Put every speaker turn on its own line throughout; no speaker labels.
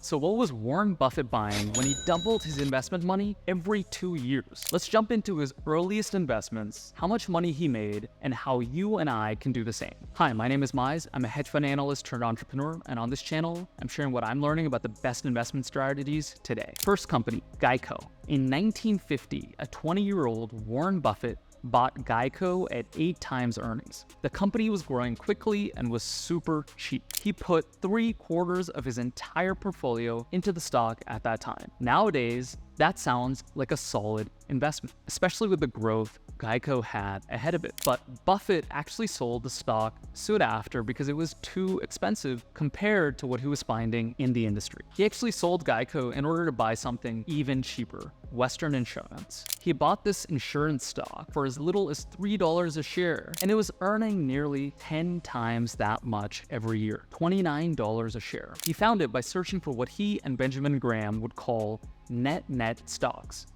So what was Warren Buffett buying when he doubled his investment money every 2 years? Let's jump into his earliest investments, how much money he made, and how you and I can do the same. Hi, my name is Maaiz. I'm a hedge fund analyst turned entrepreneur, and on this channel, I'm sharing what I'm learning about the best investment strategies today. First company, Geico. In 1950, a 20-year-old Warren Buffett bought Geico at 8 times earnings. The company was growing quickly and was super cheap. He put 3/4 of his entire portfolio into the stock at that time. Nowadays, that sounds like a solid investment, especially with the growth Geico had ahead of it. But Buffett actually sold the stock soon after because it was too expensive compared to what he was finding in the industry. He actually sold Geico in order to buy something even cheaper, Western Insurance. He bought this insurance stock for as little as $3 a share, and it was earning nearly 10 times that much every year, $29 a share. He found it by searching for what he and Benjamin Graham would call net stocks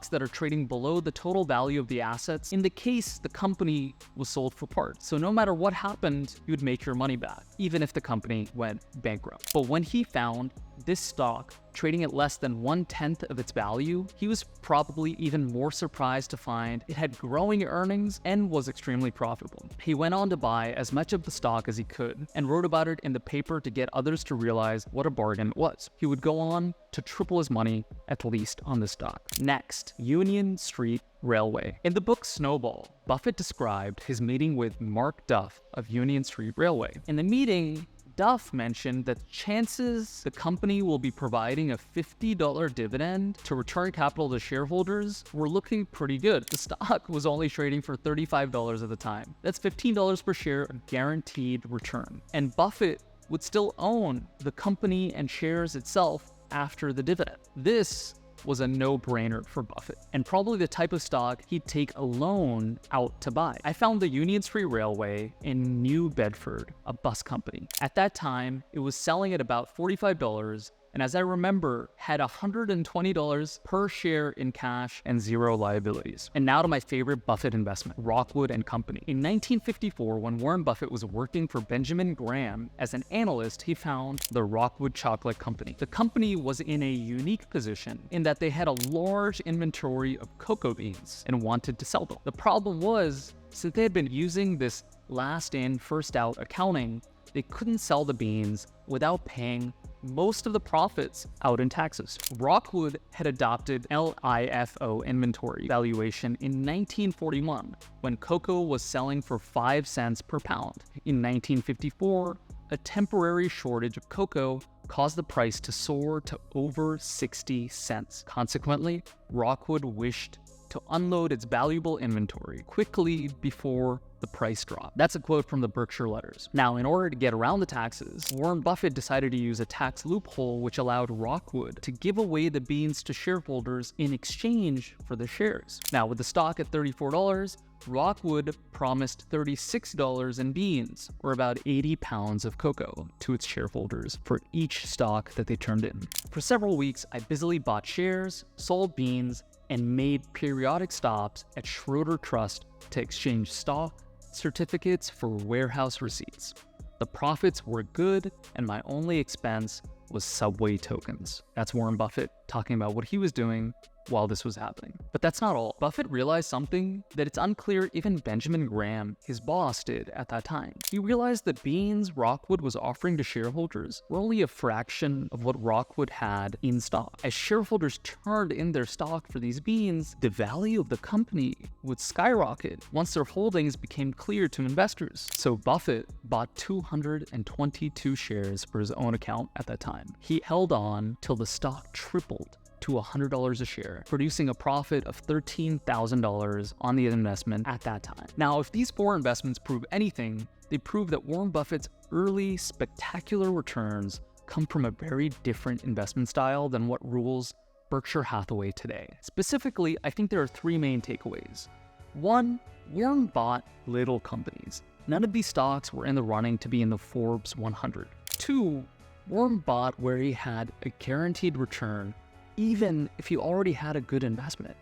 that are trading below the total value of the assets in the case the company was sold for parts. So no matter what happened, you would make your money back, even if the company went bankrupt. But when he found this stock trading at less than 1/10 of its value, he was probably even more surprised to find it had growing earnings and was extremely profitable. He went on to buy as much of the stock as he could and wrote about it in the paper to get others to realize what a bargain it was. He would go on to triple his money, at least on the stock. Next, Union Street Railway. In the book Snowball, Buffett described his meeting with Mark Duff of Union Street Railway. In the meeting, Duff mentioned that chances the company will be providing a $50 dividend to return capital to shareholders were looking pretty good. The stock was only trading for $35 at the time. That's $15 per share of guaranteed return. And Buffett would still own the company and shares itself after the dividend. This was a no-brainer for Buffett, and probably the type of stock he'd take a loan out to buy. I found the Union Street Railway in New Bedford, a bus company. At that time, it was selling at about $45, and as I remember, had $120 per share in cash and 0 liabilities. And now to my favorite Buffett investment, Rockwood and Company. In 1954, when Warren Buffett was working for Benjamin Graham as an analyst, he found the Rockwood Chocolate Company. The company was in a unique position in that they had a large inventory of cocoa beans and wanted to sell them. The problem was, since they had been using this last in, first out accounting, they couldn't sell the beans without paying most of the profits out in taxes. Rockwood had adopted LIFO inventory valuation in 1941 when cocoa was selling for 5 cents per pound. In 1954, a temporary shortage of cocoa caused the price to soar to over 60 cents. Consequently, Rockwood wished to unload its valuable inventory quickly before the price drop. That's a quote from the Berkshire Letters. Now, in order to get around the taxes, Warren Buffett decided to use a tax loophole which allowed Rockwood to give away the beans to shareholders in exchange for the shares. Now, with the stock at $34, Rockwood promised $36 in beans, or about 80 pounds of cocoa, to its shareholders for each stock that they turned in. For several weeks, I busily bought shares, sold beans, and made periodic stops at Schroeder Trust to exchange stock certificates for warehouse receipts. The profits were good, and my only expense was Subway tokens. That's Warren Buffett talking about what he was doing while this was happening. But that's not all. Buffett realized something that it's unclear even Benjamin Graham, his boss, did at that time. He realized the beans Rockwood was offering to shareholders were only a fraction of what Rockwood had in stock. As shareholders turned in their stock for these beans, the value of the company would skyrocket once their holdings became clear to investors. So Buffett bought 222 shares for his own account at that time. He held on till the stock tripled to $100 a share, producing a profit of $13,000 on the investment at that time. Now, if these 4 investments prove anything, they prove that Warren Buffett's early spectacular returns come from a very different investment style than what rules Berkshire Hathaway today. Specifically, I think there are 3 main takeaways. 1, Warren bought little companies. None of these stocks were in the running to be in the Forbes 100. 2, Warren bought where he had a guaranteed return even if you already had a good investment.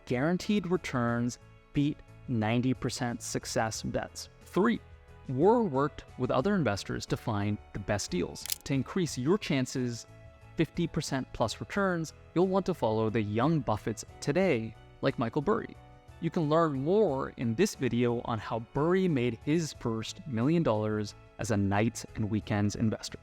Guaranteed returns beat 90% success bets. 3, Warren worked with other investors to find the best deals. To increase your chances 50% plus returns, you'll want to follow the young Buffetts today, like Michael Burry. You can learn more in this video on how Burry made his first $1 million as a nights and weekends investor.